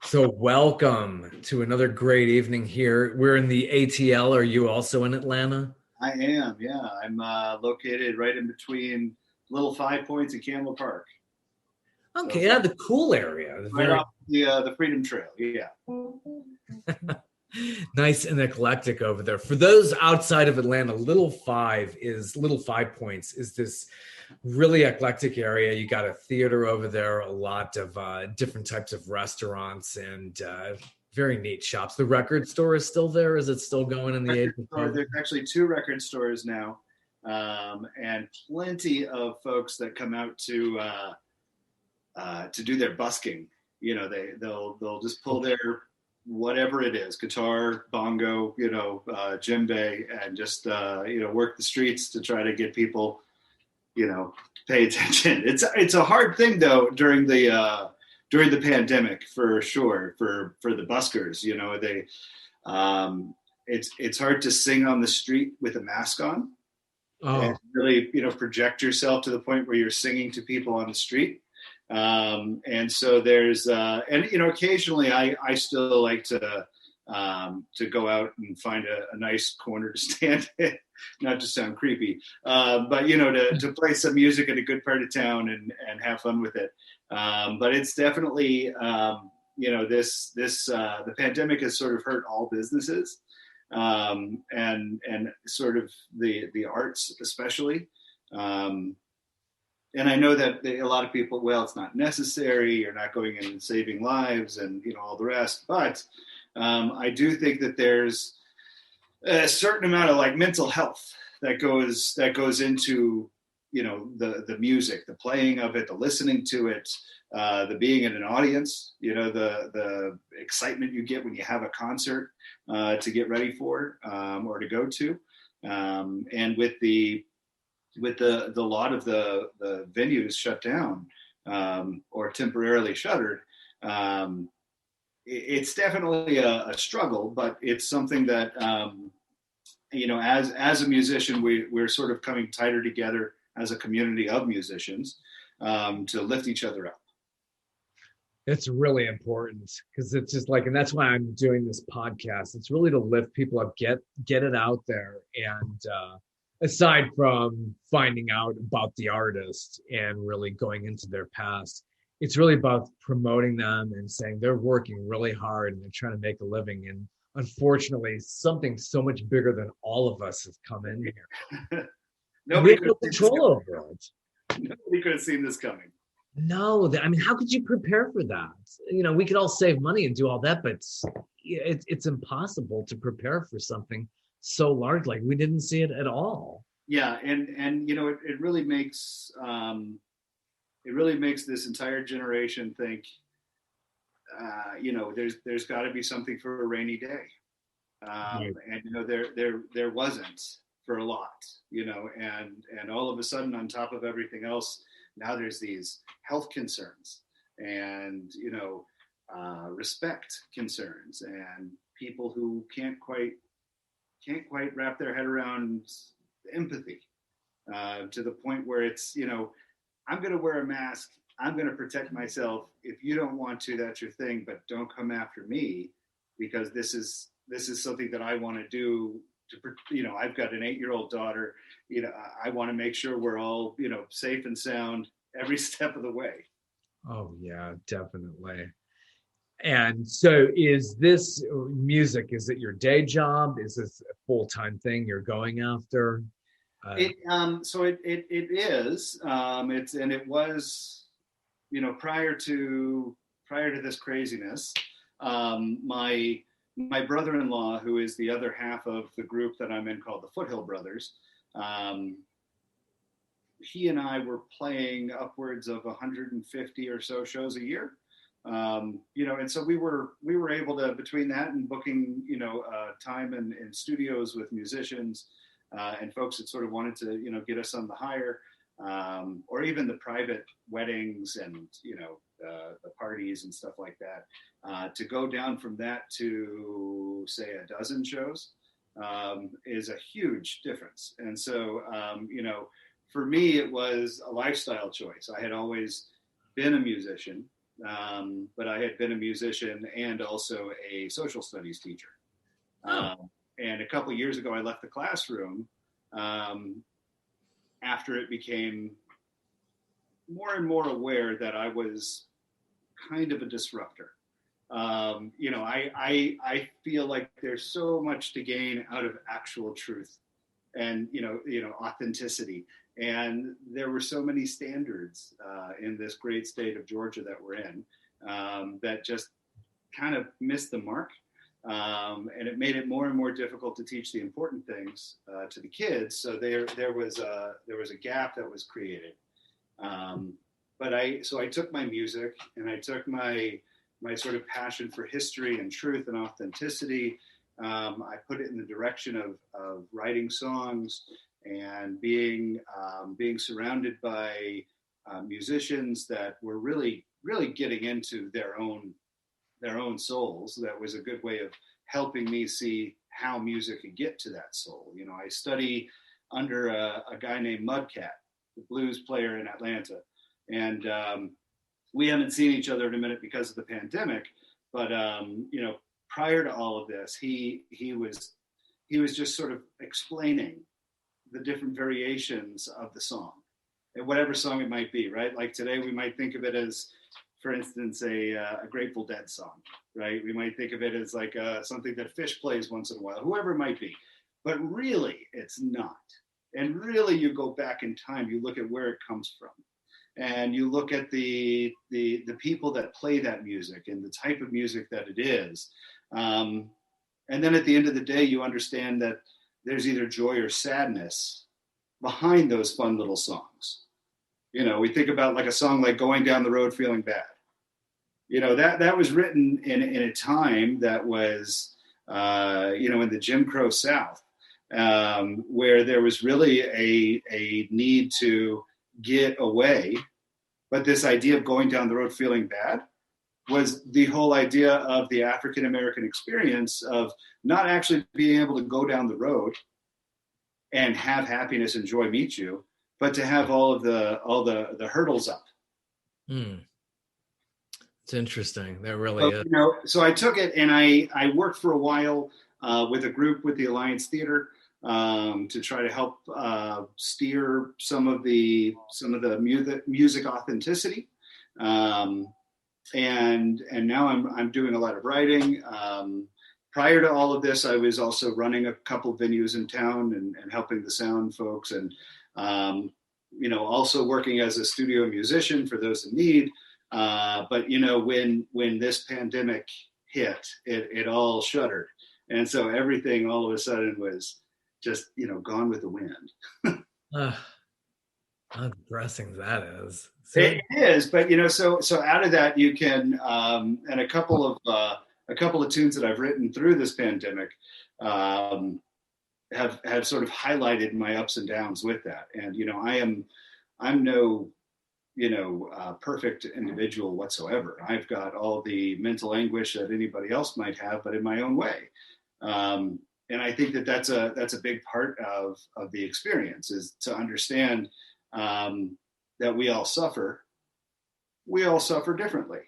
So, welcome to another great evening here. We're in the ATL. Are you also in Atlanta? I am, yeah. I'm located right in between Little Five Points and Campbell Park, Okay, so yeah, the cool area. right Very off the Freedom Trail. Yeah. nice and eclectic over there. For those outside of Atlanta, Little Five Points is this really eclectic area. You got a theater over there, a lot of different types of restaurants, and very neat shops. The record store is still there. Is it still going in the age Record of store. COVID? There's actually two record stores now, and plenty of folks that come out to do their busking. You know, they'll just pull their whatever it is, guitar, bongo, djembe, and just work the streets to try to get people pay attention. It's a hard thing though during the pandemic for sure for the buskers. They it's hard to sing on the street with a mask on and Oh, really project yourself to the point where you're singing to people on the street. And so there's and occasionally I still like to go out and find a nice corner to stand in, not to sound creepy, but to play some music in a good part of town and have fun with it. But it's definitely this the pandemic has sort of hurt all businesses, and sort of the arts especially. And I know that a lot of people, well, it's not necessary. You're not going in and saving lives, and all the rest. But I do think that there's a certain amount of like mental health that goes into the music, the playing of it, the listening to it, the being in an audience. The excitement you get when you have a concert to get ready for, or to go to, and with the lot of the venues shut down, or temporarily shuttered, it's definitely a struggle, but it's something that as a musician, we're sort of coming tighter together as a community of musicians, to lift each other up. it's really important because it's just like, and that's why I'm doing this podcast. It's really to lift people up, get it out there, and aside from finding out about the artist and really going into their past, it's really about promoting them and saying they're working really hard and they're trying to make a living. And unfortunately, something so much bigger than all of us has come in here. And we Nobody have could no have seen this control coming. over it. Nobody could have seen this coming. No, I mean, how could you prepare for that? We could all save money and do all that, but it's impossible to prepare for something so large. Like we didn't see it at all. Yeah, and it really makes this entire generation think. There's got to be something for a rainy day, Right. and there wasn't for a lot, and all of a sudden, on top of everything else, now there's these health concerns, and respect concerns, and people who can't quite wrap their head around empathy, to the point where it's I'm going to wear a mask. I'm going to protect myself. If you don't want to, that's your thing, but don't come after me, because this is something that I want to do. I've got an 8-year-old daughter. I want to make sure we're all safe and sound every step of the way. Oh yeah, definitely. And so is this music, is it your day job? Is this a full-time thing you're going after? Uh, It is, it was, prior to this craziness, my brother-in-law, who is the other half of the group that I'm in called the Foothill Brothers, um, he and I were playing upwards of 150 or so shows a year. And so we were able to, between that and booking, time in studios with musicians, and folks that sort of wanted to, get us on the hire, or even the private weddings and, the parties and stuff like that, to go down from that to say a dozen shows, is a huge difference. And so, for me, it was a lifestyle choice. I had always been a musician. but I had been a musician and also a social studies teacher. And a couple of years ago, I left the classroom after it became more and more aware that I was kind of a disruptor. I feel like there's so much to gain out of actual truth and authenticity. And there were so many standards in this great state of Georgia that we're in that just kind of missed the mark. And it made it more and more difficult to teach the important things to the kids. So there was a gap that was created. But I took my music and I took my sort of passion for history and truth and authenticity. I put it in the direction of writing songs and being surrounded by musicians that were really getting into their own souls. That was a good way of helping me see how music could get to that soul. I study under a guy named Mudcat, the blues player in Atlanta, and we haven't seen each other in a minute because of the pandemic. But prior to all of this, he was just sort of explaining the different variations of the song, and whatever song it might be, right? Like today, we might think of it as, for instance, a Grateful Dead song, right? We might think of it as like something that Fish plays once in a while, whoever it might be. But really, it's not. And really, you go back in time, you look at where it comes from. And you look at the people that play that music and the type of music that it is. And then at the end of the day, you understand that there's either joy or sadness behind those fun little songs. We think about like a song like Going Down the Road Feeling Bad. That was written in a time that was, in the Jim Crow South, where there was really a need to get away. But this idea of going down the road feeling bad was the whole idea of the African American experience of not actually being able to go down the road and have happiness and joy meet you, but to have all the hurdles up. It's interesting. That really is. So I took it and I worked for a while with a group with the Alliance Theater to try to help steer some of the music authenticity. And now I'm doing a lot of writing. Prior to all of this, I was also running a couple venues in town and helping the sound folks, and also working as a studio musician for those in need. But when this pandemic hit, it all shuttered, and so everything all of a sudden was just gone with the wind. How depressing that is. It is, but so out of that you can, and a couple of tunes that I've written through this pandemic have sort of highlighted my ups and downs with that. And I'm no perfect individual whatsoever. I've got all the mental anguish that anybody else might have, but in my own way. And I think that's a big part of the experience, is to understand that we all suffer differently.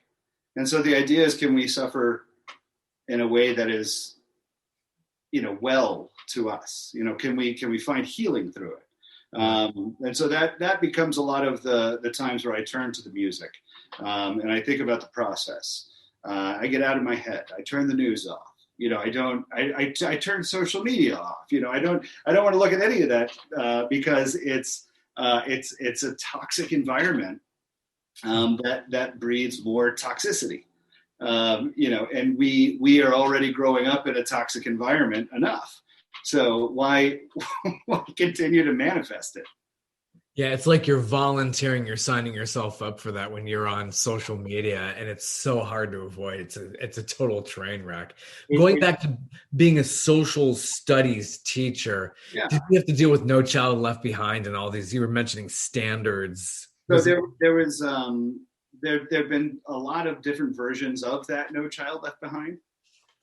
And so the idea is, can we suffer in a way that is, well to us? Can we find healing through it? And so that becomes a lot of the times where I turn to the music, and I think about the process. I get out of my head. I turn the news off. I turn social media off. I don't want to look at any of that because it's a toxic environment that breeds more toxicity. And we are already growing up in a toxic environment enough. So why continue to manifest it? Yeah, it's like you're volunteering, you're signing yourself up for that when you're on social media, and it's so hard to avoid. It's a total train wreck. Going back to being a social studies teacher, yeah. Did you have to deal with No Child Left Behind and all these? You were mentioning standards. So there've been a lot of different versions of that No Child Left Behind.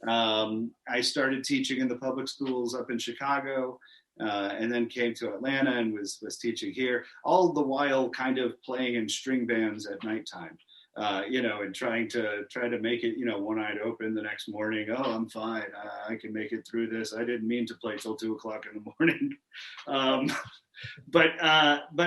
I started teaching in the public schools up in Chicago, and then came to Atlanta and was teaching here, all the while kind of playing in string bands at nighttime. and trying to make it, one-eyed open the next morning. Oh, I'm fine. I can make it through this. I didn't mean to play till 2:00 in the morning. But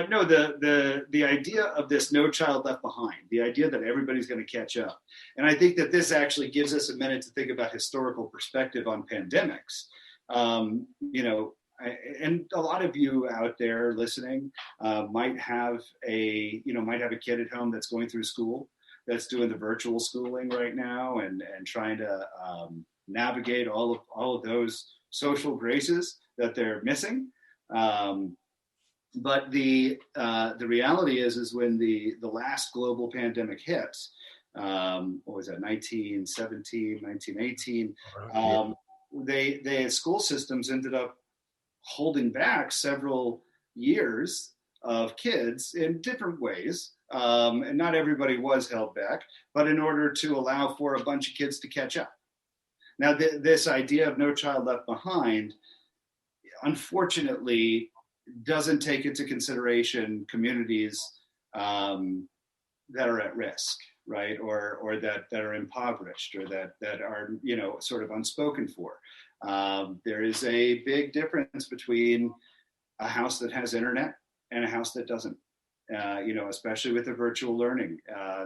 no, the idea of this no child left behind, the idea that everybody's going to catch up. And I think that this actually gives us a minute to think about historical perspective on pandemics. And a lot of you out there listening might have a kid at home that's going through school, that's doing the virtual schooling right now, and trying to navigate all of those social graces that they're missing. But the reality is when the last global pandemic hit, what was that, 1917, 1918, they school systems ended up holding back several years of kids in different ways. And not everybody was held back, but in order to allow for a bunch of kids to catch up. Now, this idea of no child left behind, unfortunately, doesn't take into consideration communities that are at risk, right? Or that are impoverished, or that are, sort of unspoken for. There is a big difference between a house that has internet and a house that doesn't, especially with the virtual learning.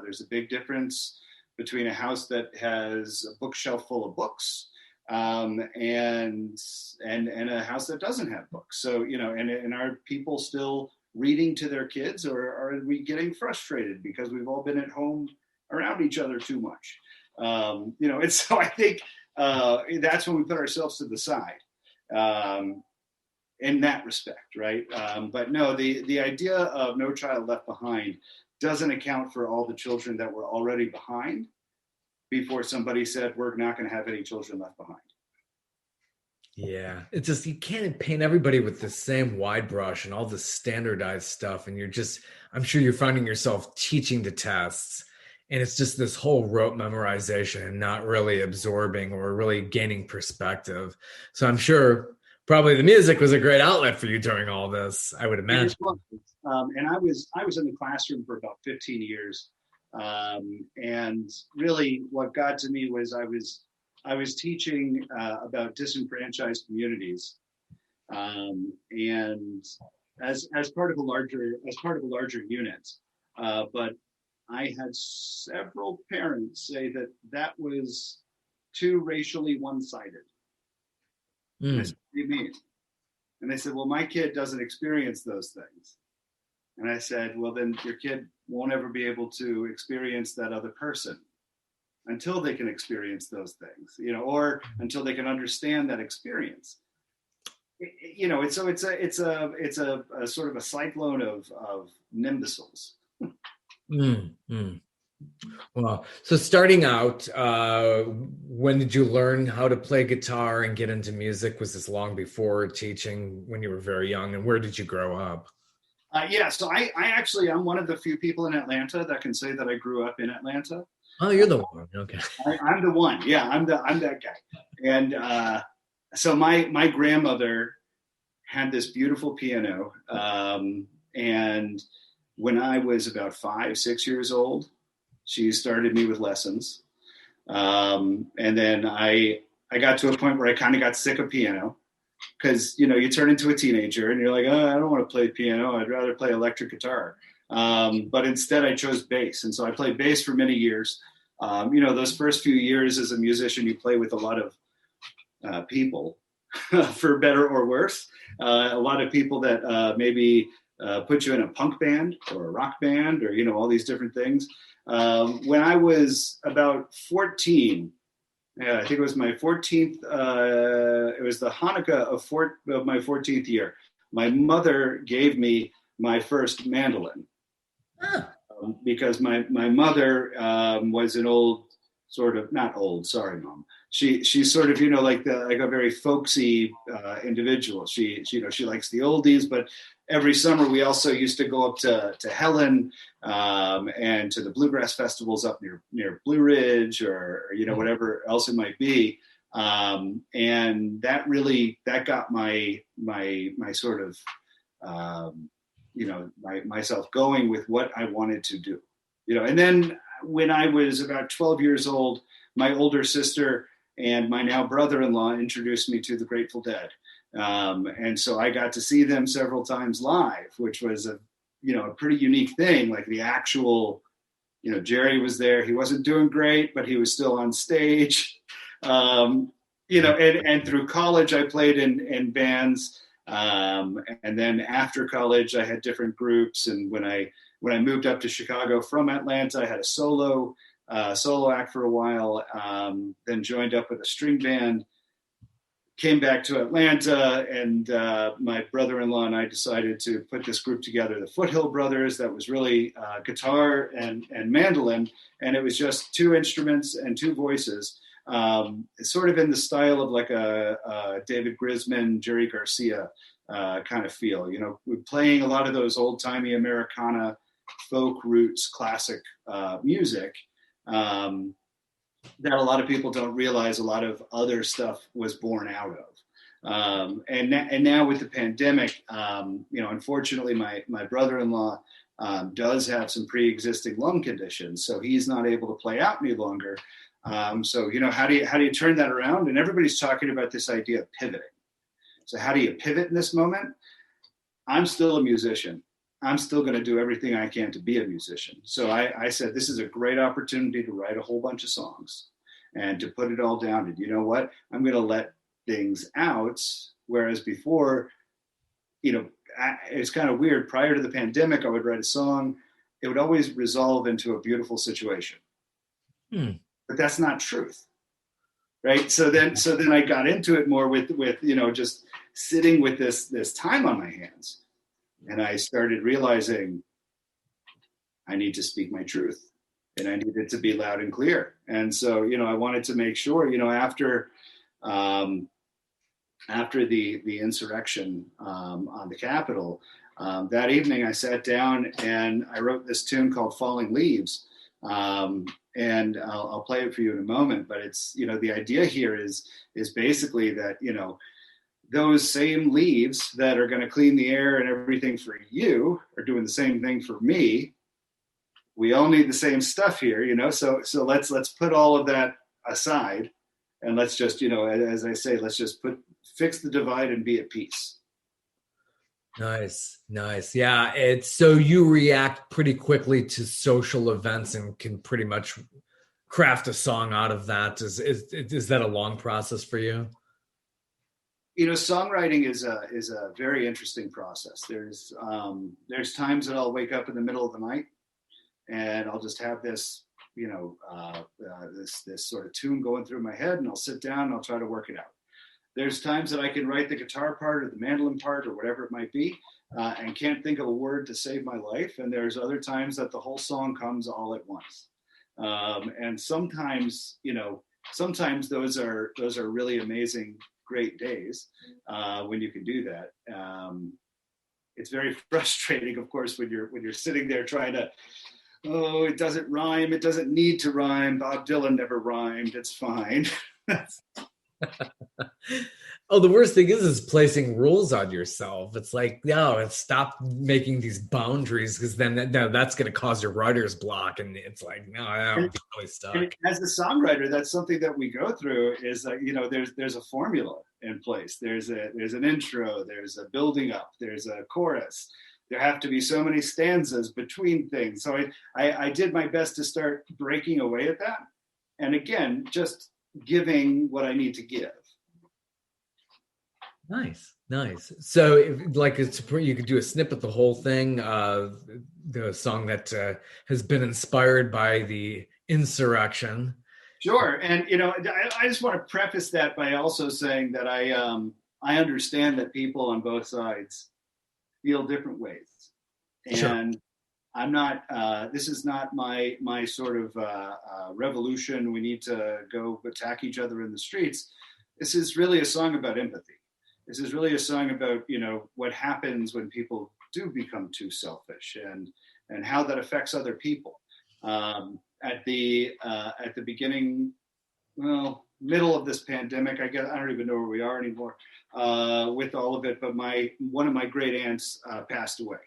There's a big difference between a house that has a bookshelf full of books and a house that doesn't have books. So, and are people still reading to their kids, or are we getting frustrated because we've all been at home around each other too much? And so I think that's when we put ourselves to the side in that respect, right? But no, the idea of no child left behind doesn't account for all the children that were already behind before somebody said, we're not going to have any children left behind. Yeah, it's just, you can't paint everybody with the same wide brush and all the standardized stuff. And I'm sure you're finding yourself teaching the tests, and it's just this whole rote memorization and not really absorbing or really gaining perspective. So I'm sure probably the music was a great outlet for you during all this, I would imagine. And I was in the classroom for about 15 years. And really what got to me was I was teaching about disenfranchised communities, and as part of a larger unit. But I had several parents say that was too racially one-sided. I said, what do you mean? And they said, well, my kid doesn't experience those things. And I said, well, then your kid won't ever be able to experience that other person until they can experience those things, or until they can understand that experience. It's a sort of a cyclone of nimbuses. Well, so starting out, when did you learn how to play guitar and get into music? Was this long before teaching, when you were very young, and where did you grow up? So I'm one of the few people in Atlanta that can say that I grew up in Atlanta. Oh, you're the one. Okay. I'm the one. Yeah, I'm that guy. And so my grandmother had this beautiful piano, and when I was about 5, 6 years old, she started me with lessons. And then I got to a point where I kind of got sick of piano, because, you turn into a teenager and you're like, oh, I don't want to play piano. I'd rather play electric guitar. But instead I chose bass. And so I played bass for many years. Those first few years as a musician, you play with a lot of people, for better or worse. A lot of people that maybe put you in a punk band or a rock band, or, all these different things. When I was about 14, I think it was my 14th, it was the Hanukkah of my 14th year. My mother gave me my first mandolin. Because my mother was an old, sort of, not old, sorry, Mom. She's sort of, like a very folksy individual. She likes the oldies, but every summer we also used to go up to Helen and to the bluegrass festivals up near Blue Ridge, or whatever else it might be. And that got my sort of myself going with what I wanted to do, and then when I was about 12 years old, my older sister and my now brother-in-law introduced me to the Grateful Dead. And so I got to see them several times live, which was a pretty unique thing. Like the actual, Jerry was there. He wasn't doing great, but he was still on stage. And through college, I played in bands. And then after college, I had different groups. And when I moved up to Chicago from Atlanta, I had a solo act for a while, then joined up with a string band, came back to Atlanta, and my brother-in-law and I decided to put this group together, the Foothill Brothers, that was really guitar and mandolin, and it was just two instruments and two voices, sort of in the style of like a David Grisman, Jerry Garcia kind of feel. We're playing a lot of those old-timey Americana folk roots, classic music, that a lot of people don't realize a lot of other stuff was born out of. And now with the pandemic, unfortunately, my brother-in-law does have some pre-existing lung conditions, so he's not able to play out any longer. So how do you turn that around? And everybody's talking about this idea of pivoting. So how do you pivot in this moment? I'm still a musician. I'm still going to do everything I can to be a musician. So I said, this is a great opportunity to write a whole bunch of songs and to put it all down. And you know what? I'm going to let things out. Whereas before, it's kind of weird. Prior to the pandemic, I would write a song. It would always resolve into a beautiful situation. But that's not truth. Right. So then I got into it more with just sitting with this time on my hands. And I started realizing I need to speak my truth, and I need it to be loud and clear. And so, I wanted to make sure, after the insurrection on the Capitol, that evening I sat down and I wrote this tune called Falling Leaves. And I'll play it for you in a moment. But it's, the idea here is basically that, those same leaves that are going to clean the air and everything for you are doing the same thing for me. We all need the same stuff here, so let's put all of that aside, and let's just, as I say, let's just fix the divide and be at peace. Nice. Yeah. It's so you react pretty quickly to social events and can pretty much craft a song out of that. Is that a long process for you? Songwriting is a very interesting process. There's times that I'll wake up in the middle of the night and I'll just have this, this sort of tune going through my head, and I'll sit down and I'll try to work it out. There's times that I can write the guitar part or the mandolin part or whatever it might be, and can't think of a word to save my life. And there's other times that the whole song comes all at once. And sometimes those are really amazing, great days when you can do that. It's very frustrating, of course, when you're sitting there trying to, it doesn't rhyme, it doesn't need to rhyme, Bob Dylan never rhymed, it's fine. Oh, the worst thing is placing rules on yourself. It's like, no, stop making these boundaries, because then that's going to cause your writer's block. And it's like, no, I'm really stuck. And as a songwriter, that's something that we go through is that, there's a formula in place. There's an intro, there's a building up, there's a chorus. There have to be so many stanzas between things. So I did my best to start breaking away at that. And again, just giving what I need to give. Nice. So you could do a snippet of the whole thing, the song that has been inspired by the insurrection. Sure. And, I just want to preface that by also saying that I understand that people on both sides feel different ways. And sure. I'm not, this is not my sort of revolution. We need to go attack each other in the streets. This is really a song about empathy. This is really a song about, what happens when people do become too selfish and how that affects other people. At the beginning, middle of this pandemic, I don't even know where we are anymore with all of it. But one of my great aunts passed away.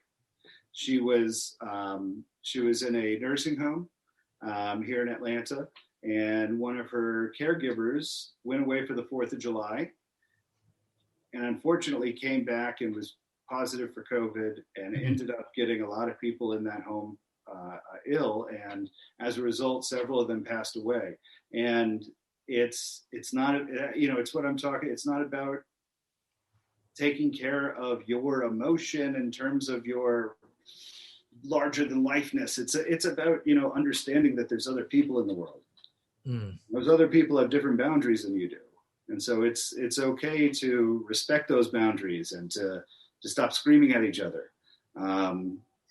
She was in a nursing home here in Atlanta. And one of her caregivers went away for the 4th of July and unfortunately came back and was positive for COVID and ended up getting a lot of people in that home ill. And as a result, several of them passed away. And it's not, it's what I'm talking, it's not about taking care of your emotion in terms of your larger than lifeness. It's about, understanding that there's other people in the world. Those other people have different boundaries than you do. And so it's okay to respect those boundaries and to stop screaming at each other.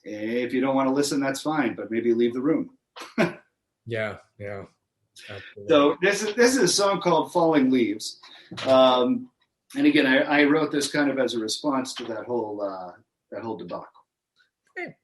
If you don't want to listen, that's fine, but maybe leave the room. Yeah. Absolutely. So this is a song called Falling Leaves. And again, I wrote this kind of as a response to that whole debacle. Okay.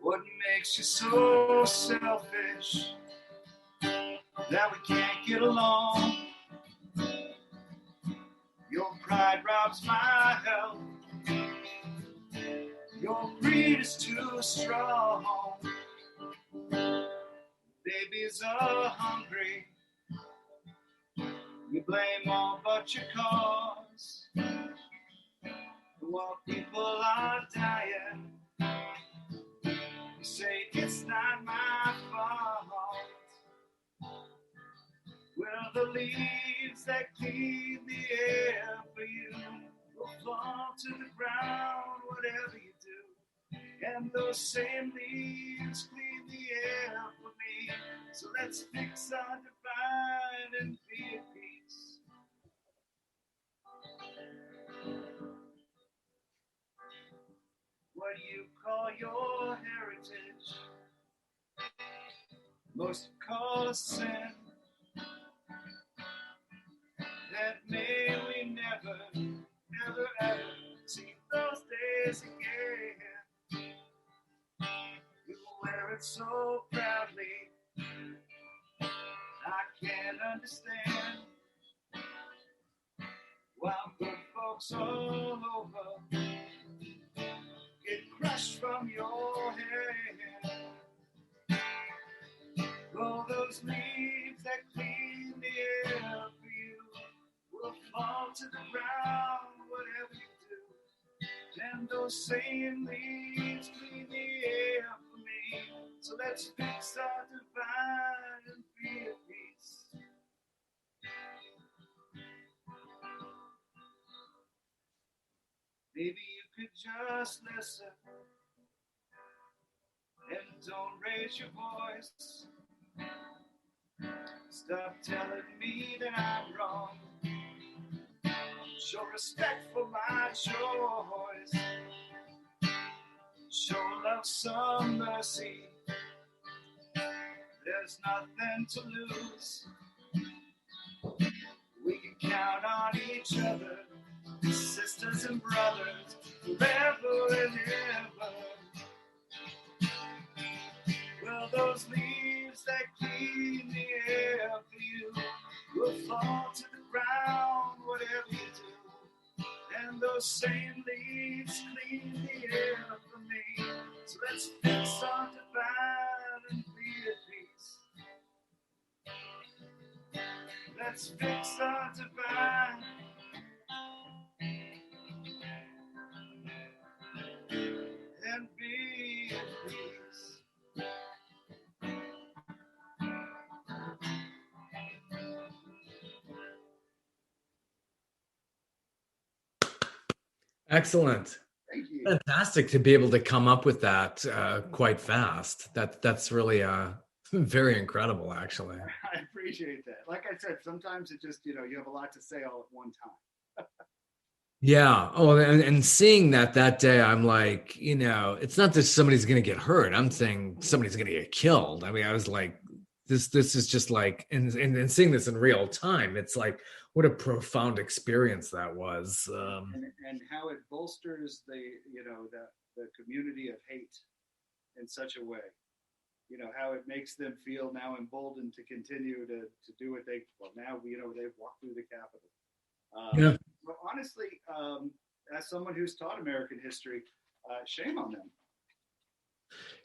What makes you so selfish that we can't get along? Your pride robs my health. Your greed is too strong. Babies are hungry. You blame all but your cause. While people are dying, you say it's not my fault. Well, the leaves that clean the air for you will fall to the ground, whatever you do. And those same leaves clean the air for me. So let's fix our divide and be at peace. What do you call your heritage? Most call a sin. That may we never, ever see those days again. You wear it so proudly, I can't understand. While good folks all over get crushed from your hand. Oh, those leaves that clean the air for you will fall to the ground, whatever you do. And those same leaves clean the air for me. So let's fix our divide and be at peace. Maybe you could just listen and don't raise your voice. Stop telling me that I'm wrong. Show respect for my choice. Show love some mercy. There's nothing to lose. We can count on each other, sisters and brothers, forever and ever. Well, those leaves that clean the air for you will fall to the ground, whatever you do. And those same leaves clean the air for me. So let's fix our divide and be at peace. Let's fix our divide and be at peace. Excellent. Thank you. Fantastic to be able to come up with that quite fast. That's really very incredible, actually. I appreciate that. Like I said, sometimes it just, you have a lot to say all at one time. Yeah. Oh, and seeing that day, I'm like, it's not that somebody's going to get hurt. I'm saying somebody's going to get killed. I mean, I was like this is just like, and seeing this in real time, it's like what a profound experience that was. And how it bolsters the community of hate in such a way. How it makes them feel now emboldened to continue to do what now they've walked through the Capitol. Yeah. But honestly, as someone who's taught American history, shame on them.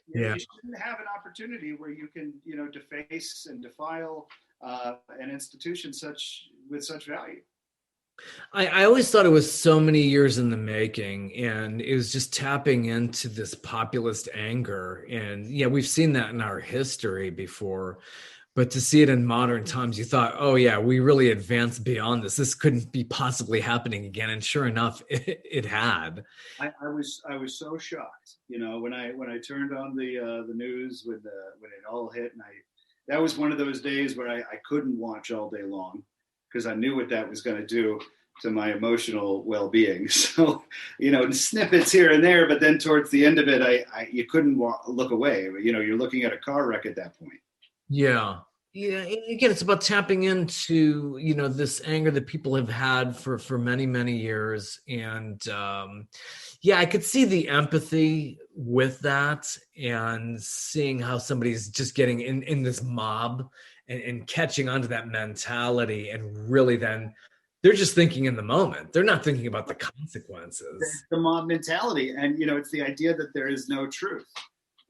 Yeah. You shouldn't have an opportunity where you can, deface and defile an institution with such value. I always thought it was so many years in the making, and it was just tapping into this populist anger. And yeah, we've seen that in our history before, but to see it in modern times, you thought, oh yeah, we really advanced beyond this. This couldn't be possibly happening again. And sure enough, it had. I was so shocked, when I turned on the news when it all hit, and that was one of those days where I couldn't watch all day long because I knew what that was going to do to my emotional well-being. So, snippets here and there, but then towards the end of it, you couldn't look away. You're looking at a car wreck at that point. Yeah. Yeah. Again, it's about tapping into, this anger that people have had for many, many years. And yeah, I could see the empathy with that and seeing how somebody's just getting in this mob and catching onto that mentality. And really then they're just thinking in the moment. They're not thinking about the consequences. It's the mob mentality. And, it's the idea that there is no truth.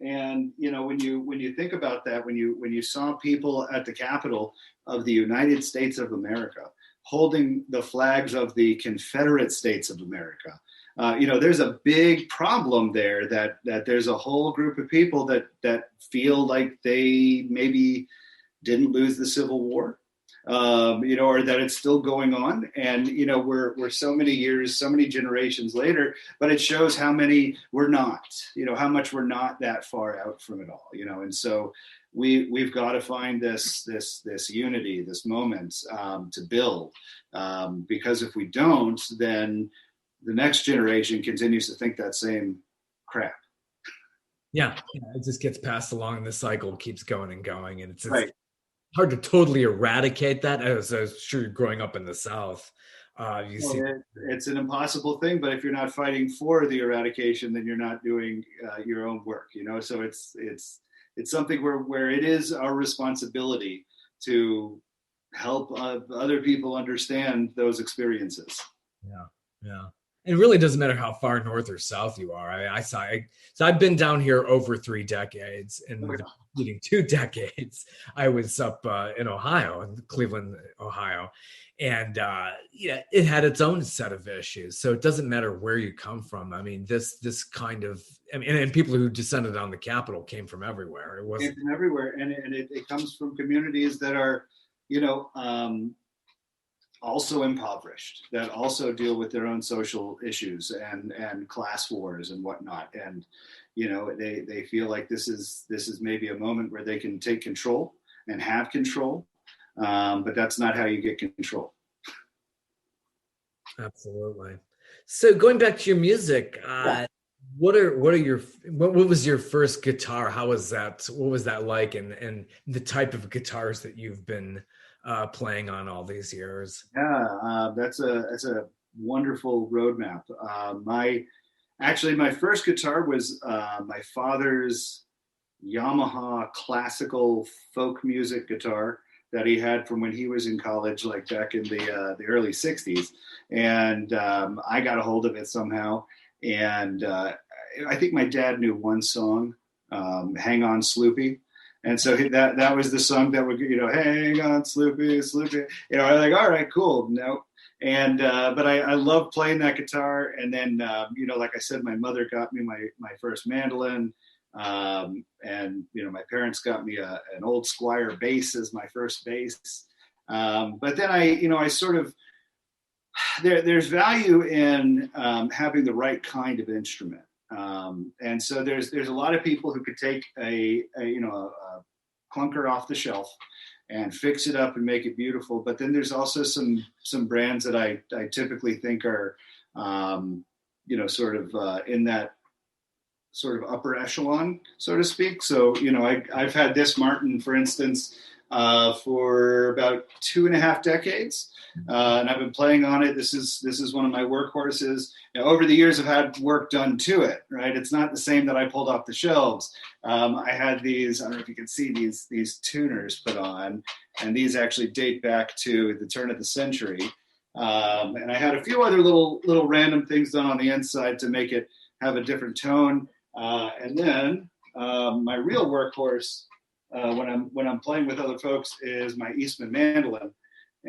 And when you think about that, when you saw people at the Capitol of the United States of America holding the flags of the Confederate States of America, there's a big problem there that there's a whole group of people that feel like they maybe didn't lose the Civil War, or that it's still going on. And, we're so many years, so many generations later, but it shows how many we're not, how much we're not that far out from it all, and so we've got to find this unity, this moment to build, because if we don't, then the next generation continues to think that same crap. Yeah, it just gets passed along and the cycle keeps going and going. And it's Right. hard to totally eradicate that. As I was sure growing up in the South, it's an impossible thing, but if you're not fighting for the eradication, then you're not doing your own work, so it's something where it is our responsibility to help other people understand those experiences. Yeah. It really doesn't matter how far north or south you are. So I've been down here over 3 decades, and the preceding 2 decades, I was up in Ohio, in Cleveland, Ohio, and it had its own set of issues. So it doesn't matter where you come from. I mean, this kind of, and people who descended on the Capitol came from everywhere. It wasn't from everywhere, and it comes from communities that are, also impoverished, that also deal with their own social issues and class wars and whatnot. And, they feel like this is maybe a moment where they can take control and have control. But that's not how you get control. Absolutely. So going back to your music, what was your first guitar? How was that? What was that like? And the type of guitars that you've been playing on all these years? Yeah, that's a wonderful roadmap. My first guitar was my father's Yamaha classical folk music guitar that he had from when he was in college, like back in the early 60s. And I got a hold of it somehow. And I think my dad knew one song, Hang On Sloopy. And so that was the song that would, hang on, Sloopy, Sloopy. I'm like, all right, cool. No. And but I love playing that guitar. And then, like I said, my mother got me my first mandolin. And my parents got me an old Squire bass as my first bass. But then I sort of, there's value in having the right kind of instrument. And so there's a lot of people who could take a clunker off the shelf and fix it up and make it beautiful. But then there's also some brands that I typically think are, sort of in that sort of upper echelon, so to speak. So, I've had this Martin, for instance, for about 2.5 decades. And I've been playing on it. This is one of my workhorses. Over the years, I've had work done to it. Right, it's not the same that I pulled off the shelves. I had these. I don't know if you can see these tuners put on, and these actually date back to the turn of the century. And I had a few other little random things done on the inside to make it have a different tone. And then my real workhorse when I'm playing with other folks is my Eastman mandolin.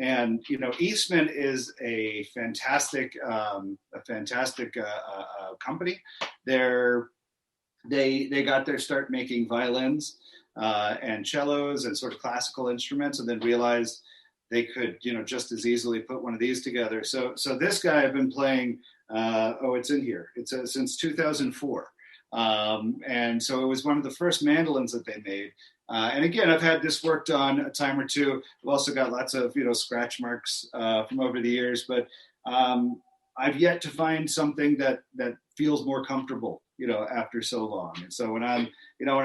And Eastman is a fantastic company. They got their start making violins and cellos and sort of classical instruments, and then realized they could just as easily put one of these together. So this guy I've been playing. It's in here. It's since 2004, and so it was one of the first mandolins that they made. And again, I've had this worked on a time or two. I've also got lots of scratch marks from over the years, but I've yet to find something that feels more comfortable, after so long. And so when I'm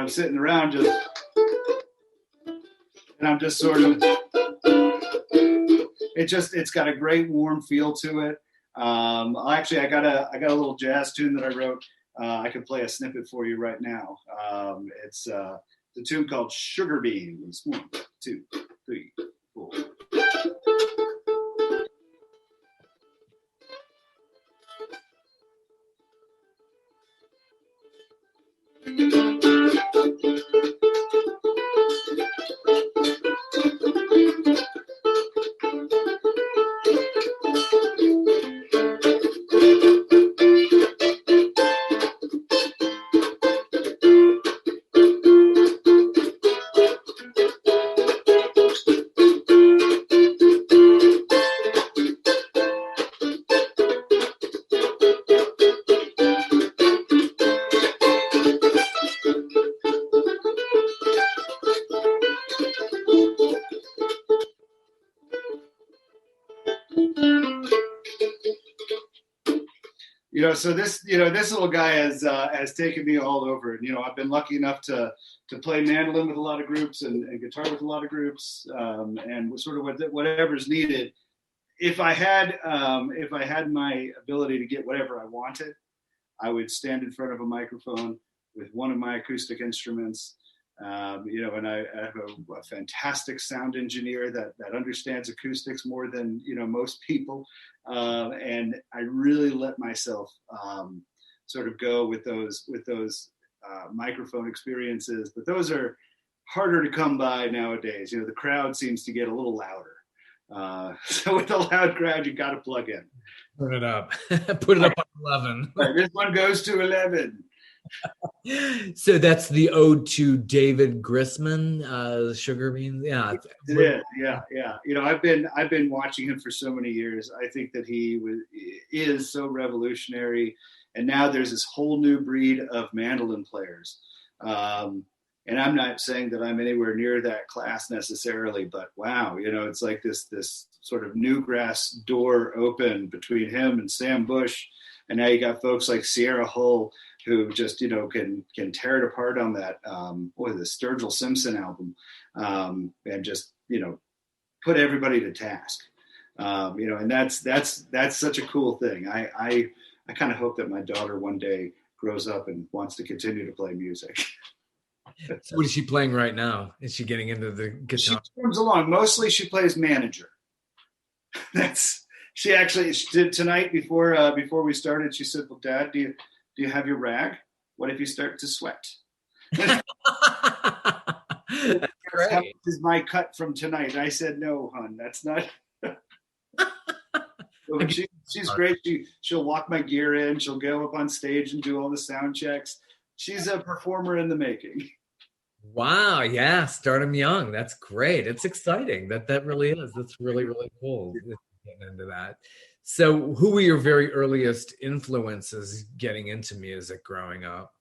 sitting around and I'm just sort of, it's got a great warm feel to it. Actually, I got a little jazz tune that I wrote. I could play a snippet for you right now. It's a tune called Sugar Beans. 1, 2, 3, 4. So this little guy has taken me all over. And I've been lucky enough to play mandolin with a lot of groups and guitar with a lot of groups, and sort of whatever's needed. If I had my ability to get whatever I wanted, I would stand in front of a microphone with one of my acoustic instruments. And I have a fantastic sound engineer that understands acoustics more than most people, and I really let myself sort of go with those microphone experiences. But those are harder to come by nowadays. The crowd seems to get a little louder, so with a loud crowd, you got to plug in. Turn it up. Put it up on 11. Right, this one goes to 11. So that's the ode to David Grisman, the Sugar Beans. Yeah, yeah. I've been watching him for so many years. I think that he is so revolutionary, and now there's this whole new breed of mandolin players. And I'm not saying that I'm anywhere near that class necessarily, but wow, it's like this sort of new grass door open between him and Sam Bush, and now you got folks like Sierra Hull, who just can tear it apart on that the Sturgill Simpson album, and just put everybody to task, and that's such a cool thing. I kind of hope that my daughter one day grows up and wants to continue to play music. So what is she playing right now? Is she getting into the guitar? She comes along. Mostly she plays manager. She did tonight before we started. She said, "Well, Dad, do you have your rag? What if you start to sweat?" That's great. This is my cut from tonight. I said, "No, hon, that's not." She's great. She'll walk my gear in. She'll go up on stage and do all the sound checks. She's a performer in the making. Wow. Yeah. Start them young. That's great. It's exciting. That really is. That's really, really cool getting into that. So who were your very earliest influences getting into music growing up?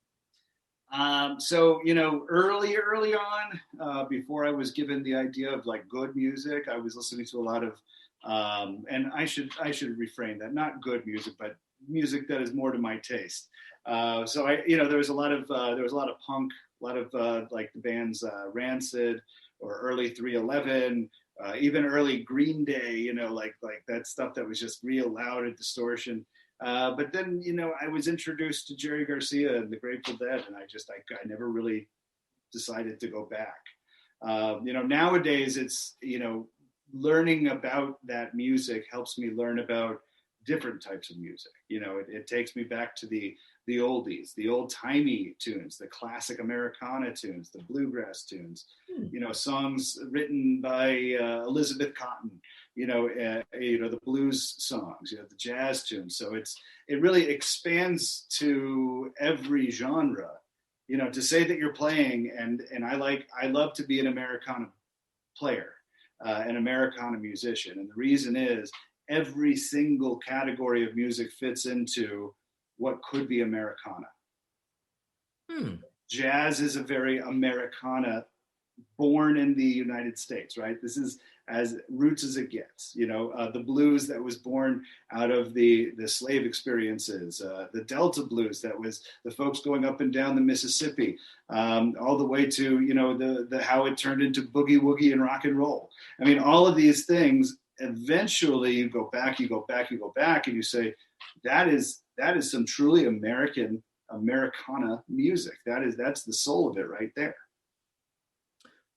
Early on, before I was given the idea of like good music, I was listening to a lot of And I should reframe that. Not good music, but music that is more to my taste. So there was a lot of punk, a lot of like the bands Rancid or early 311, even early Green Day. Like that stuff that was just real loud and distortion. But then I was introduced to Jerry Garcia and the Grateful Dead, and I never really decided to go back. Nowadays it's learning about that music helps me learn about different types of music. It takes me back to the oldies, the old timey tunes, the classic Americana tunes, the bluegrass tunes, songs written by Elizabeth Cotton, the blues songs, the jazz tunes. So it really expands to every genre, to say that you're playing and I love to be an Americana player, an Americana musician. And the reason is every single category of music fits into what could be Americana. Jazz is a very Americana, born in the United States, right? This is as roots as it gets. The blues that was born out of the slave experiences, the Delta blues that was the folks going up and down the Mississippi, all the way to the how it turned into boogie woogie and rock and roll. I mean, all of these things. Eventually, you go back, and you say, that is some truly Americana music. That's the soul of it right there.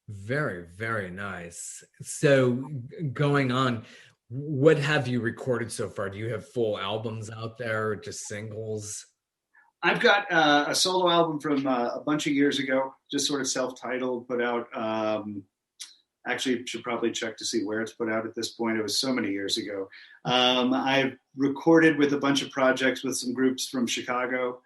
Very, very nice. So going on, what have you recorded so far? Do you have full albums out there or just singles? I've got a solo album from a bunch of years ago, just sort of self-titled, put out. Actually, should probably check to see where it's put out at this point. It was so many years ago. I've recorded with a bunch of projects with some groups from Chicago.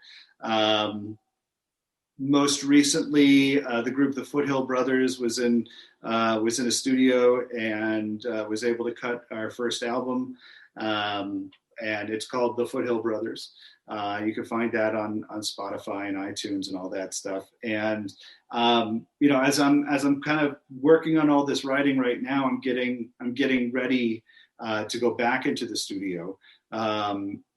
Most recently, the group the Foothill Brothers was in a studio and was able to cut our first album, and it's called the Foothill Brothers. You can find that on Spotify and iTunes and all that stuff. And as I'm kind of working on all this writing right now, I'm getting ready to go back into the studio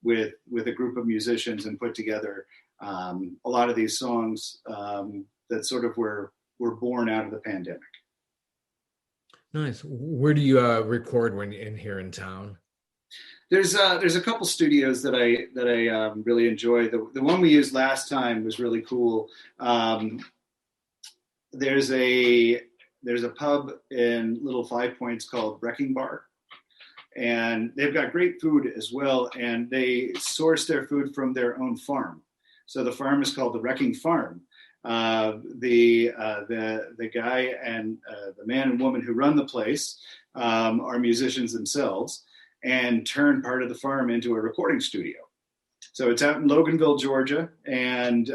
with a group of musicians and put together a lot of these songs that sort of were born out of the pandemic. Nice. Where do you record when you're in here in town? There's a couple studios that I really enjoy. The one we used last time was really cool. There's a pub in Little Five Points called Wrecking Bar, and they've got great food as well. And they source their food from their own farm. So the farm is called the Wrecking Farm. The guy and the man and woman who run the place are musicians themselves, and turn part of the farm into a recording studio. So it's out in Loganville, Georgia, and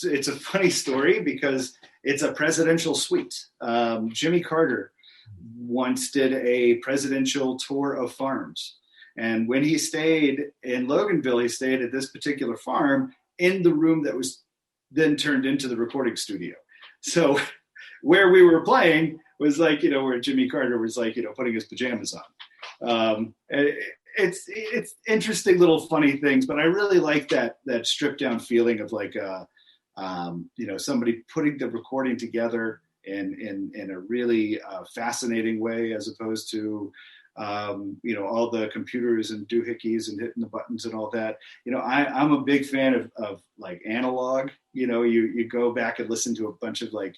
it's a funny story because it's a presidential suite. Jimmy Carter once did a presidential tour of farms, and when he stayed in Loganville, he stayed at this particular farm in the room that was then turned into the recording studio. So where we were playing was like, where Jimmy Carter was like, putting his pajamas on. It's interesting little funny things, but I really like that stripped down feeling of like somebody putting the recording together in a really fascinating way, as opposed to all the computers and doohickeys and hitting the buttons and all that. I'm a big fan of like analog. You go back and listen to a bunch of, like,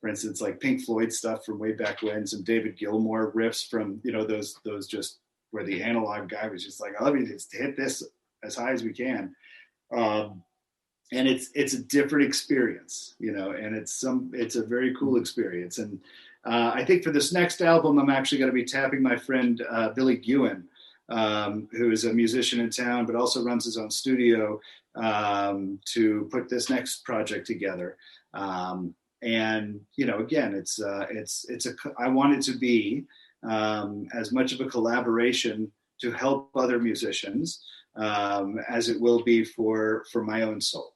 for instance, like Pink Floyd stuff from way back when, some David Gilmour riffs from, those just where the analog guy was just like, oh, let me just hit this as high as we can. And it's a different experience, and it's a very cool experience. And I think for this next album, I'm actually going to be tapping my friend Billy Guin, who is a musician in town, but also runs his own studio, to put this next project together. And again, I want it to be as much of a collaboration to help other musicians as it will be for my own soul.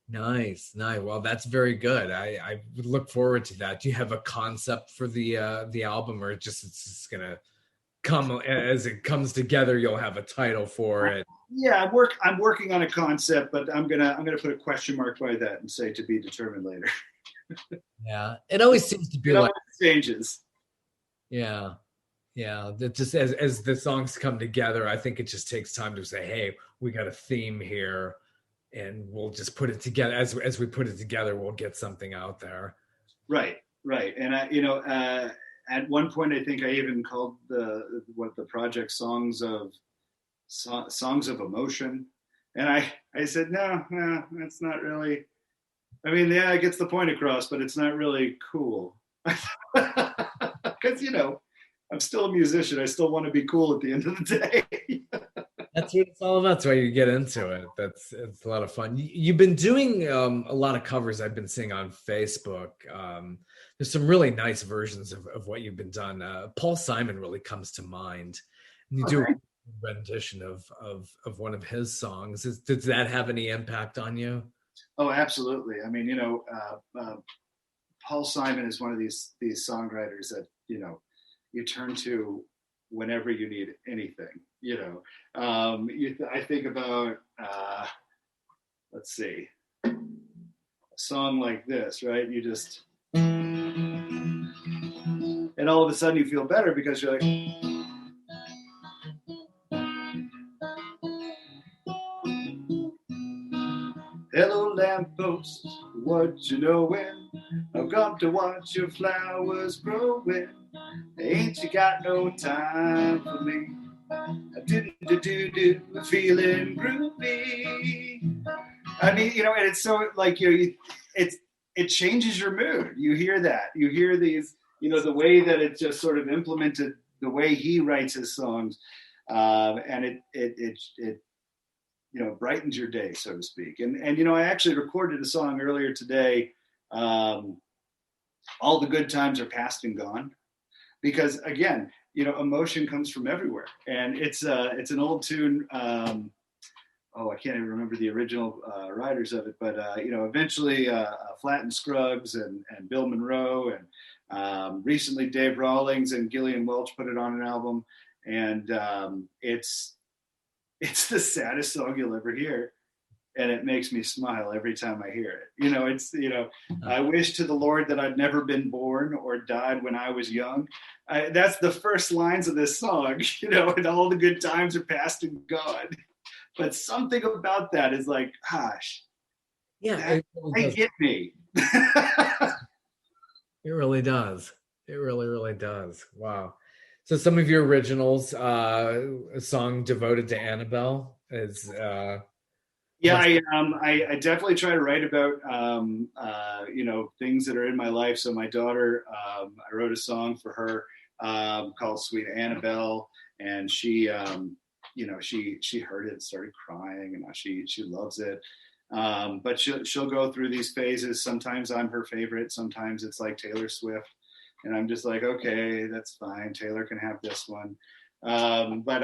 Nice. Well, that's very good. I would look forward to that. Do you have a concept for the album, or it's just gonna come as it comes together, you'll have a title for it. Yeah, I'm working on a concept, but I'm gonna put a question mark by that and say to be determined later. Yeah, it always seems to be It always like, changes. yeah, yeah. That just as the songs come together, I think it just takes time to say, hey, we got a theme here, and we'll just put it together. As we put it together, we'll get something out there. Right, right. And at one point, I think I even called the project songs of emotion, and I said no, that's not really. I mean, yeah, it gets the point across, but it's not really cool. Because I'm still a musician. I still want to be cool at the end of the day. That's what it's all about. That's why you get into it. It's a lot of fun. You've been doing a lot of covers I've been seeing on Facebook. There's some really nice versions of what you've been done. Paul Simon really comes to mind. And you do a rendition of one of his songs. Does that have any impact on you? Oh, absolutely. I mean, Paul Simon is one of these songwriters that you turn to whenever you need anything. I think about let's see, a song like this, right? You just and all of a sudden you feel better because you're like, hello lamppost, what you knowin'? I've come to watch your flowers growing. Ain't you got no time for me? Do feeling groovy. I mean, and it's so like it changes your mood. You hear that. You hear these, the way that it just sort of implemented the way he writes his songs, and it brightens your day, so to speak. And I actually recorded a song earlier today. All the good times are past and gone, because again, emotion comes from everywhere, and it's an old tune. I can't even remember the original writers of it, but eventually Flatt and Scruggs and Bill Monroe and recently Dave Rawlings and Gillian Welch put it on an album, and it's the saddest song you'll ever hear, and it makes me smile every time I hear it. I wish to the Lord that I'd never been born or died when I was young. That's the first lines of this song, and all the good times are past and gone. But something about that is like, gosh, yeah, they get me. It really does. It really, really does. Wow. So some of your originals, a song devoted to Annabelle is. Yeah, I definitely try to write about things that are in my life. So my daughter, I wrote a song for her called "Sweet Annabelle," and she heard it, started crying, and now she loves it. But she'll go through these phases. Sometimes I'm her favorite. Sometimes it's like Taylor Swift, and I'm just like, okay, that's fine. Taylor can have this one. But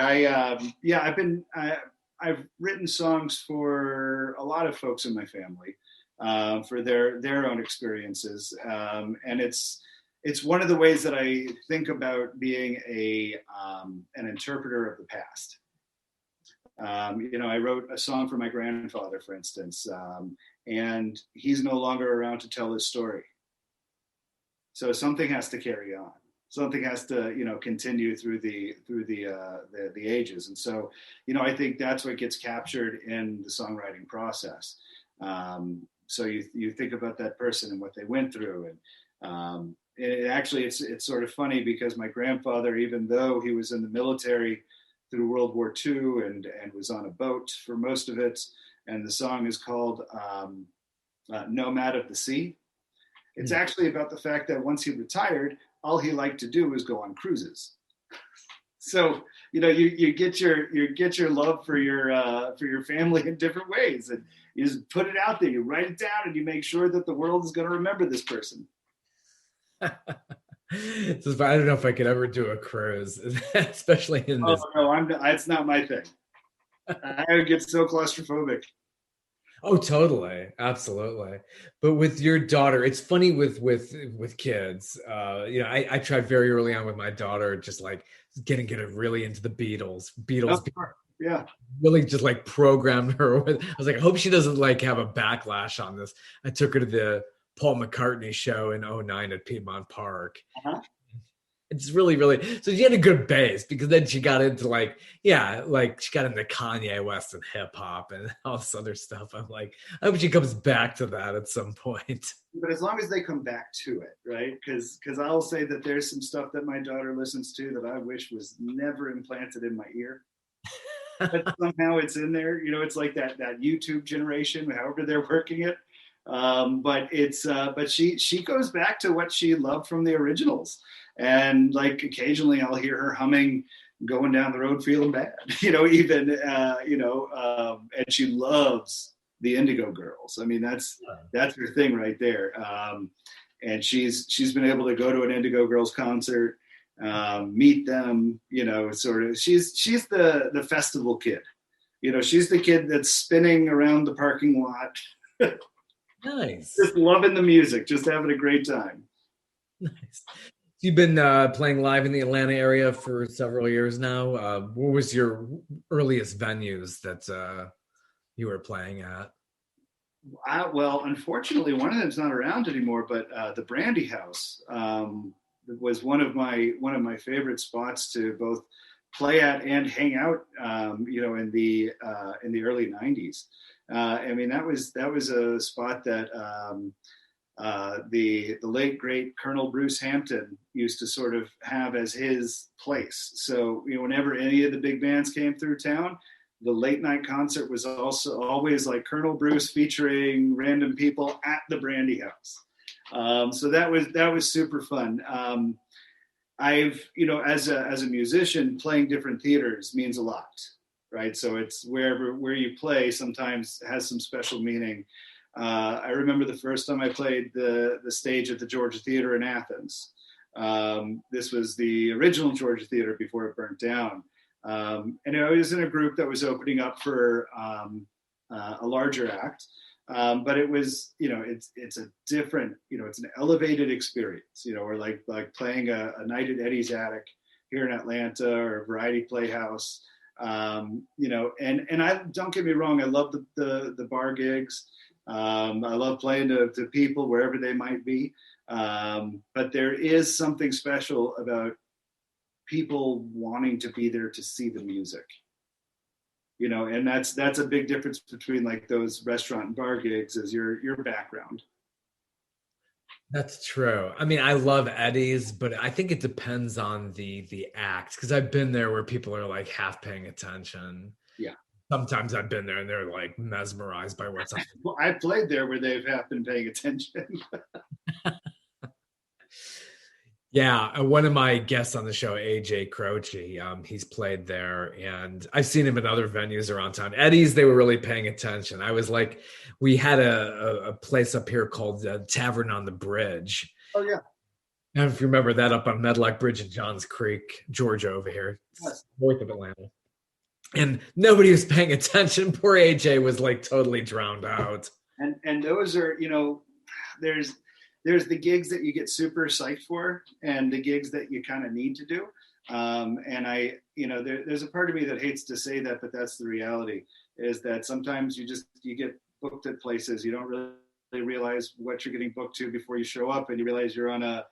I've written songs for a lot of folks in my family for their own experiences, and it's one of the ways that I think about being an interpreter of the past. I wrote a song for my grandfather, for instance, and he's no longer around to tell his story. So something has to carry on. Something has to, continue through the ages. And so, I think that's what gets captured in the songwriting process. So you think about that person and what they went through, and it's sort of funny because my grandfather, even though he was in the military through World War II and was on a boat for most of it. And the song is called Nomad of the Sea. It's actually about the fact that once he retired, all he liked to do was go on cruises. So, you get your love for your family in different ways, and you just put it out there, you write it down, and you make sure that the world is going to remember this person. So I don't know if I could ever do a cruise, especially in this. Oh no, it's not my thing. I would get so claustrophobic. Oh, totally, absolutely. But with your daughter, it's funny with kids. I tried very early on with my daughter, just like get her really into the Beatles. Oh, Beatles sure. Yeah. really just like programmed her with. I was like, I hope she doesn't like have a backlash on this. I took her to the Paul McCartney show in '09 at Piedmont Park. Uh-huh. It's really, really so she had a good base because then she got into like she got into Kanye West and hip hop and all this other stuff. I'm like, I hope she comes back to that at some point. But as long as they come back to it, right? Because I'll say that there's some stuff that my daughter listens to that I wish was never implanted in my ear, but somehow it's in there. It's like that YouTube generation, however they're working it. But she goes back to what she loved from the originals, and like occasionally I'll hear her humming "Going Down the Road Feeling Bad," and she loves the Indigo Girls. I mean, that's her thing right there. And she's been able to go to an Indigo Girls concert, meet them. Sort of. She's the festival kid. She's the kid that's spinning around the parking lot. Nice. Just loving the music, just having a great time. Nice. You've been playing live in the Atlanta area for several years now. What was your earliest venues that you were playing at? Well, unfortunately, one of them's not around anymore, but the Brandy House was one of my favorite spots to both play at and hang out. In the early '90s. I mean, that was a spot that the late great Colonel Bruce Hampton used to sort of have as his place. So whenever any of the big bands came through town, the late night concert was also always like Colonel Bruce featuring random people at the Brandy House. So that was super fun. I've as a musician, playing different theaters means a lot, right? So it's where you play sometimes has some special meaning. I remember the first time I played the stage at the Georgia Theater in Athens. This was the original Georgia Theater before it burnt down. And I was in a group that was opening up for a larger act. But it was, it's a different, it's an elevated experience, or like playing a night at Eddie's Attic here in Atlanta or Variety Playhouse. And I don't get me wrong, I love the bar gigs. I love playing to people wherever they might be. But there is something special about people wanting to be there to see the music. And that's a big difference between like those restaurant and bar gigs is your background. That's true. I mean, I love Eddie's, but I think it depends on the act because I've been there where people are like half paying attention. Yeah. Sometimes I've been there and they're like mesmerized by what's on. Well, I played there where they've half been paying attention. Yeah, one of my guests on the show, AJ Croce, he's played there, and I've seen him in other venues around town. Eddie's, they were really paying attention. I was like, we had a place up here called Tavern on the Bridge. Oh yeah, And if you remember that up on Medlock Bridge in Johns Creek, Georgia, over here, yes. north of Atlanta. And nobody was paying attention. Poor AJ was like totally drowned out. And those are, there's the gigs that you get super psyched for and the gigs that you kind of need to do. And there's a part of me that hates to say that, but that's the reality, is that sometimes you get booked at places, you don't really realize what you're getting booked to before you show up, and you realize you're on a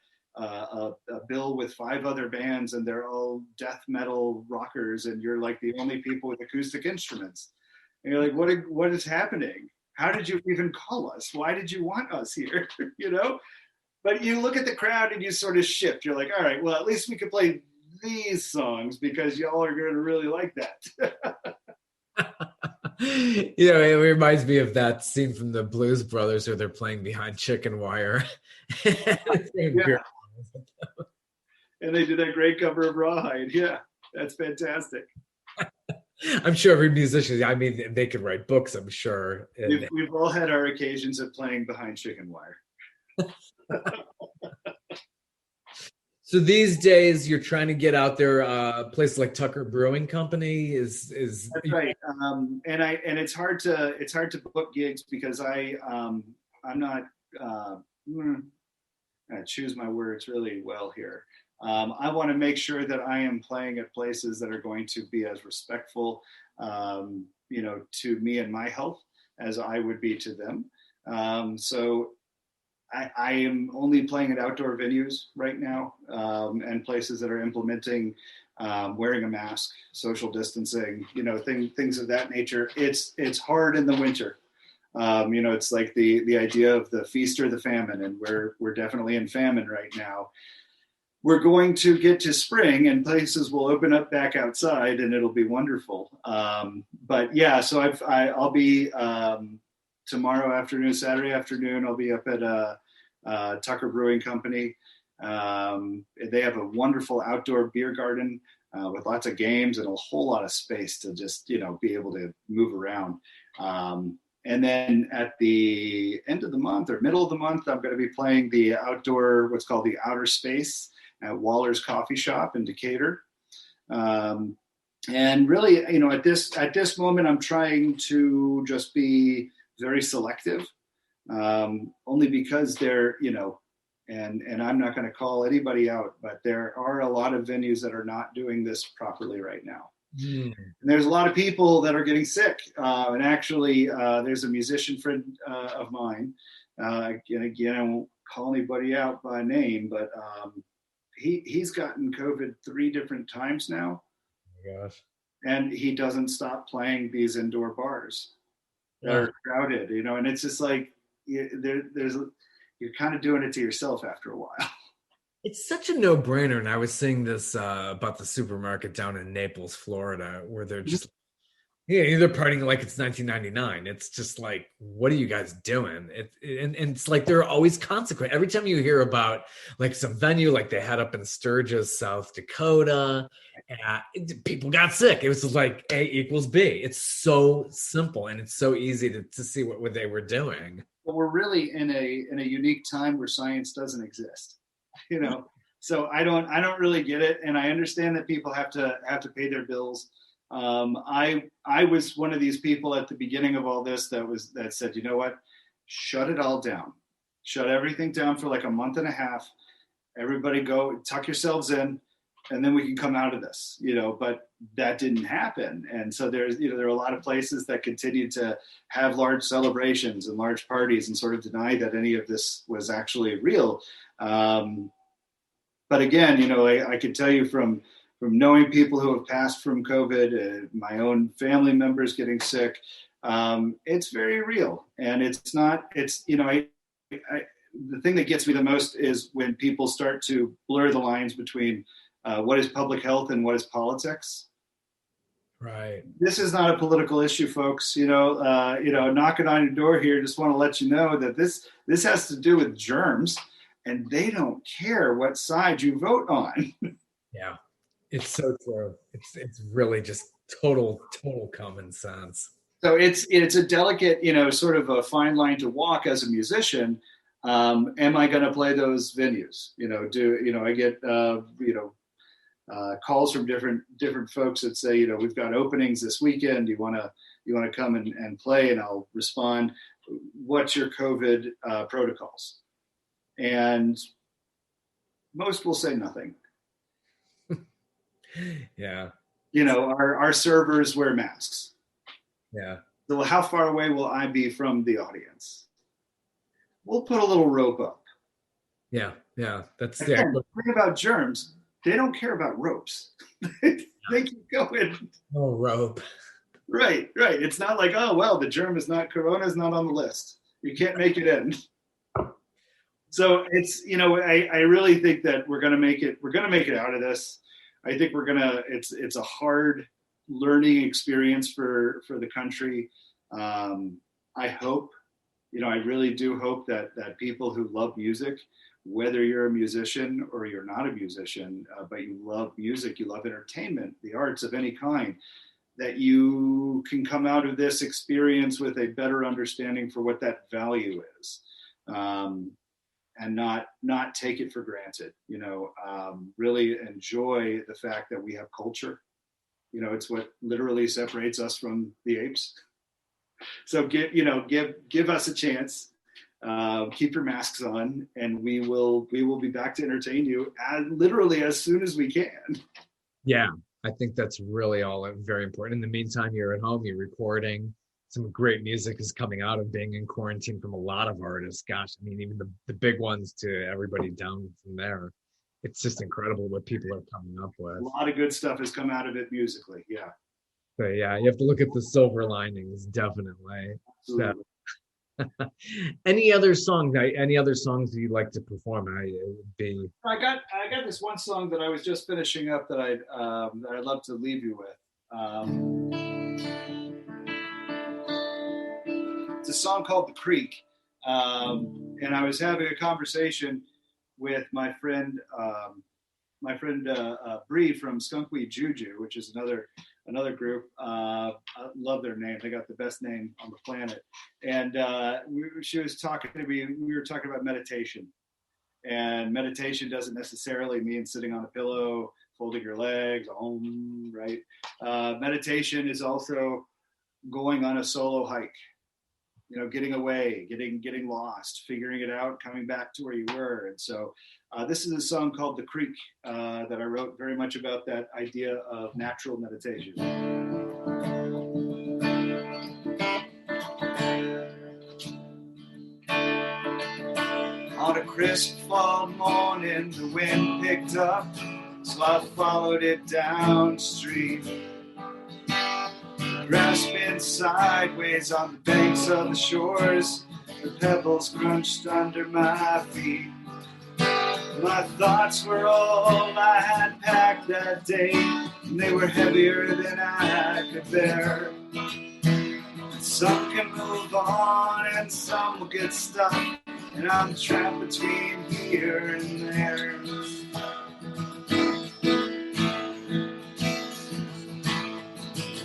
bill with 5 other bands and they're all death metal rockers and you're like the only people with acoustic instruments. And you're like, what is happening? How did you even call us? Why did you want us here? But you look at the crowd and you sort of shift. You're like, all right, well, at least we could play these songs because y'all are going to really like that. It reminds me of that scene from the Blues Brothers where they're playing behind chicken wire. Yeah. And they did that great cover of Rawhide. Yeah, that's fantastic. I'm sure every musician, I mean, they could write books, I'm sure. We've all had our occasions of playing behind chicken wire. So these days you're trying to get out there, places like Tucker Brewing Company is That's right. And it's hard to book gigs because I'm not mm, I choose my words really well here. I want to make sure that I am playing at places that are going to be as respectful, to me and my health as I would be to them. So I am only playing at outdoor venues right now, and places that are implementing wearing a mask, social distancing, things of that nature. It's hard in the winter. It's like the idea of the feast or the famine, and we're definitely in famine right now. We're going to get to spring, and places will open up back outside, and it'll be wonderful. But yeah, so I'll be tomorrow afternoon, Saturday afternoon. I'll be up at Tucker Brewing Company. They have a wonderful outdoor beer garden with lots of games and a whole lot of space to just be able to move around. And then at the end of the month or middle of the month, I'm going to be playing the outdoor, what's called the Outer Space at Waller's Coffee Shop in Decatur. And really, at this moment, I'm trying to just be very selective, only because and I'm not going to call anybody out, but there are a lot of venues that are not doing this properly right now. Mm. And there's a lot of people that are getting sick. And actually, there's a musician friend of mine. And again, I won't call anybody out by name, but he's gotten COVID 3 different times now. Oh my gosh. And he doesn't stop playing these indoor bars that are crowded, and it's just like you're kind of doing it to yourself after a while. It's such a no-brainer. And I was saying this about the supermarket down in Naples, Florida, where they're just, yeah, they're partying like it's 1999. It's just like, what are you guys doing? And it's like there are always consequences. Every time you hear about like some venue like they had up in Sturgis, South Dakota, people got sick. It was just like A equals B. It's so simple and it's so easy to see what they were doing. But we're really in a unique time where science doesn't exist, So I don't really get it, and I understand that people have to pay their bills. I was one of these people at the beginning of all this that said, you know what, shut it all down, shut everything down for like a month and a half. Everybody go tuck yourselves in, and then we can come out of this, but that didn't happen. And so there are a lot of places that continue to have large celebrations and large parties and sort of deny that any of this was actually real. But again, I can tell you from knowing people who have passed from COVID, my own family members getting sick, it's very real. And the thing that gets me the most is when people start to blur the lines between what is public health and what is politics. Right. This is not a political issue, folks. Knocking on your door here. Just want to let you know that this has to do with germs, and they don't care what side you vote on. Yeah, it's so true. It's really just total common sense. So it's a delicate, sort of a fine line to walk as a musician. Am I going to play those venues? I get calls from different folks that say, we've got openings this weekend. You want to come and play? And I'll respond, what's your COVID protocols? And most will say nothing. Yeah. Our servers wear masks. Yeah. So how far away will I be from the audience? We'll put a little rope up. Yeah. That's Again, the thing about germs. They don't care about ropes. They keep going. Oh, rope. Right. It's not like, oh, well, the germ is not, Corona is not on the list. You can't make it in. So it's, I really think that we're going to make it out of this. I think it's a hard learning experience for the country. I hope, I really do hope that people who love music, whether you're a musician or you're not a musician, but you love music, you love entertainment, the arts of any kind, that you can come out of this experience with a better understanding for what that value is. and not take it for granted. Really enjoy the fact that we have culture. It's what literally separates us from the apes. So give us a chance. Keep your masks on, and we will be back to entertain you literally as soon as we can. Yeah, I think that's really all very important. In the meantime, you're at home, you're recording. Some great music is coming out of being in quarantine from a lot of artists. Gosh, I mean, even the big ones to everybody down from there. It's just incredible what people are coming up with. A lot of good stuff has come out of it musically. Yeah. So yeah, you have to look at the silver linings, definitely. Absolutely. So, any other songs that you'd like to perform? It would be. I got this one song that I was just finishing up that I'd love to leave you with. It's a song called "The Creek," and I was having a conversation with my friend Bree from Skunkweed Juju, which is another group. I love their name. They got the best name on the planet. And she was talking to me. We were talking about meditation, and meditation doesn't necessarily mean sitting on a pillow, folding your legs, right? Meditation is also going on a solo hike. Getting away, getting lost, figuring it out, coming back to where you were. And so this is a song called "The Creek" that I wrote very much about that idea of natural meditation. On a crisp fall morning, the wind picked up, so I followed it downstream. Grasping sideways on the banks of the shores, the pebbles crunched under my feet. My thoughts were all I had packed that day, and they were heavier than I could bear. Some can move on and some will get stuck, and I'm trapped between here and there.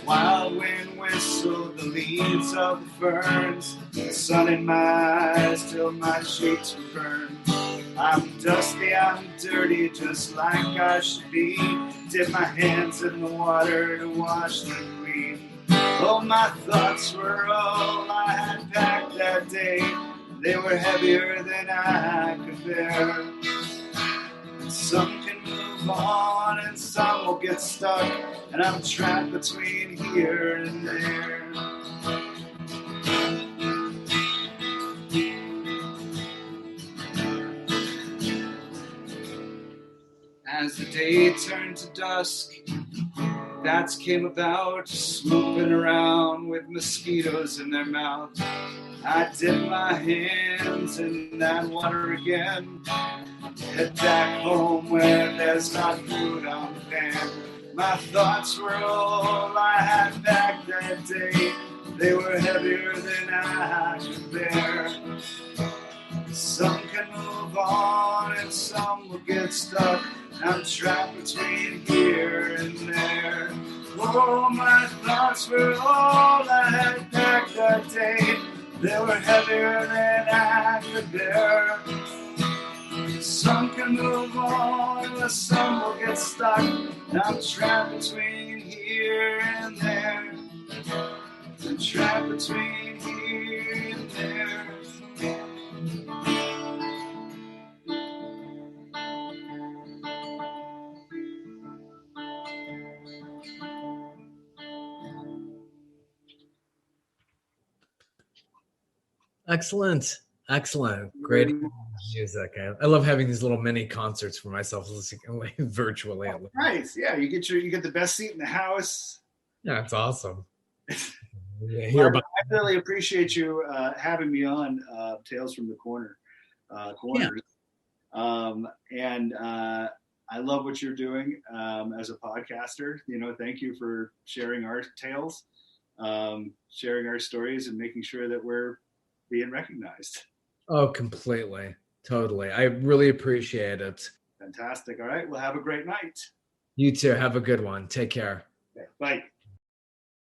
Wild wind whistled the leaves of the ferns, the sun in my eyes till my cheeks were burned. I'm dusty, I'm dirty, just like I should be. Dip my hands in the water to wash them clean. Oh, my thoughts were all I had packed that day. They were heavier than I could bear. Some can move on and some will get stuck, and I'm trapped between here and there. As the day turned to dusk, bats came about, swooping around with mosquitoes in their mouth. I dip my hands in that water again, head back home where there's not food on the pan. My thoughts were all I had packed that day. They were heavier than I could bear. Some can move on and some will get stuck. I'm trapped between here and there. Oh, my thoughts were all I had packed that day. They were heavier than I could bear. Some can move on, and some will get stuck. I'm trapped between here and there. I'm trapped between here and there. Excellent. Great music. I love having these little mini concerts for myself virtually. Oh, nice. Yeah, you get the best seat in the house. Yeah, it's awesome. I really appreciate you having me on Tales from the Corners. And I love what you're doing as a podcaster. Thank you for sharing our tales, sharing our stories, and making sure that we're being recognized. Oh, completely. Totally. I really appreciate it. Fantastic. All right. Well, have a great night. You too. Have a good one. Take care. Okay, bye.